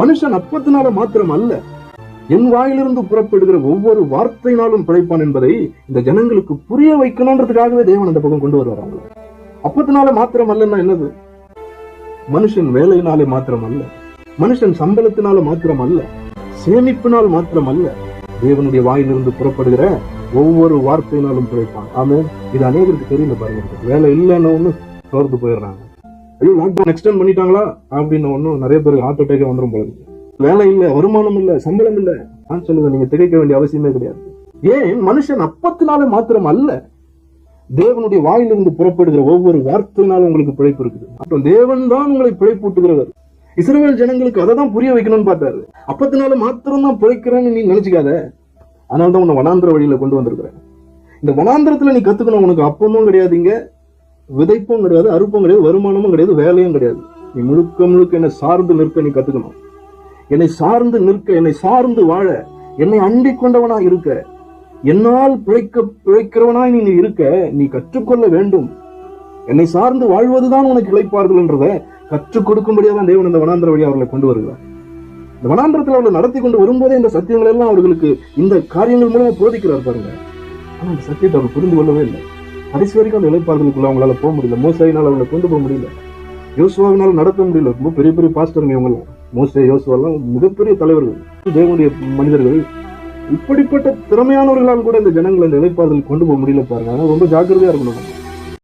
மனுஷன் அப்பத்தினால மாத்திரம் அல்ல, என் வாயிலிருந்து புறப்படுகிற ஒவ்வொரு வார்த்தையினாலும் பிழைப்பான் என்பதை இந்த ஜனங்களுக்கு புரிய வைக்கணும்ன்றதுக்காகவே தேவன் அந்த பக்கம் கொண்டு வருவாங்க. அப்பத்தினால மாத்திரம் அல்லன்னா என்னது? மனுஷன் வேலையினாலே மாத்திரம் அல்ல, மனுஷன் சம்பளத்தினால மாத்திரம் அல்ல, சேமிப்பினால் மாத்திரம் அல்ல, தேவனுடைய வாயிலிருந்து புறப்படுகிற ஒவ்வொரு வார்த்தையினாலும் பிழைப்பான். ஆமே, இது அநேகருக்கு தெரியல பாருங்க. வேலை இல்லைன்னு ஒண்ணு தோர்ந்து போயிடுறாங்க. ஐயோ, லாக்டவுன் எக்ஸ்டெண்ட் பண்ணிட்டாங்களா அப்படின்னு ஒன்னும் நிறைய பேருக்கு ஹார்ட் அட்டாக்கே வந்துடும் போல. வேலை இல்ல, வருமானம் இல்ல, சம்பளம் இல்ல, நான் சொல்லுங்க, நீங்க திகைக்க வேண்டிய அவசியமே கிடையாது. ஏன்? மனுஷன் அப்பத்தினாலே மாத்திரம் அல்ல, தேவனுடைய வாயிலிருந்து புறப்படுகிற ஒவ்வொரு வார்த்தையினாலும் உங்களுக்கு பிழைப்பு இருக்குது. தேவன் தான் உங்களை பிழைப்பூட்டுகிறவர். இஸ்ரவேல் ஜனங்களுக்கு அதை தான் புரிய வைக்கணும்னு பார்த்தாரு. அப்பத்தினால மாத்திரம் தான் பிழைக்கிறேன்னு நீ நினைச்சுக்காத. அதனாலதான் உன்னை வனாந்திர வழியில கொண்டு வந்திருக்கிறேன். இந்த வனாந்திரத்துல நீ கத்துக்கணும். உனக்கு அப்பமும் கிடையாதுங்க, விதைப்பும் கிடையாது, அறுப்பும் கிடையாது, வருமானமும் கிடையாது, வேலையும் கிடையாது. நீ முழுக்க முழுக்க என்னை சார்ந்து நிற்க நீ கத்துக்கணும். என்னை சார்ந்து நிற்க, என்னை சார்ந்து வாழ, என்னை அண்டிக் கொண்டவனா இருக்க, என்னால் பிழைக்கிறவனாய் நீ இருக்க நீ கற்றுக்கொள்ள வேண்டும். என்னை சார்ந்து வாழ்வதுதான் உனக்கு இளைப்பாறுதல் என்றதை கற்றுக் கொடுக்கும்படியாக தேவன் இந்த வனாந்திர வழியை அவர்களை கொண்டு வருகிறார். இந்த வனாந்திரத்தில் அவர்களை நடத்தி கொண்டு வரும்போதே இந்த சத்தியங்கள் எல்லாம் அவர்களுக்கு இந்த காரியங்கள் மூலமா போதிக்கிறார் பாருங்க. ஆனா இந்த சத்தியத்தை அவர் புரிந்து கொள்ளவே இல்லை. கடைசி வரைக்கும் அந்த இளைப்பாறுதலுக்குள்ள அவங்களால போக முடியல. மோசையினால் அவங்களை கொண்டு போக முடியல, யோசுவாவினால் நடத்த முடியல. ரொம்ப பெரிய பெரிய பாஸ்டருங்க இவங்கெல்லாம். மோசே, யோசுவெல்லாம் மிகப்பெரிய தலைவர்கள், தேவனுடைய மனிதர்கள். இப்படிப்பட்ட திறமையானவர்களால் கூட இந்த ஜனங்களை இந்த இளைப்பாறுதல் கொண்டு போக முடியல பாருங்க. ரொம்ப ஜாக்கிரதையா இருக்கணும்.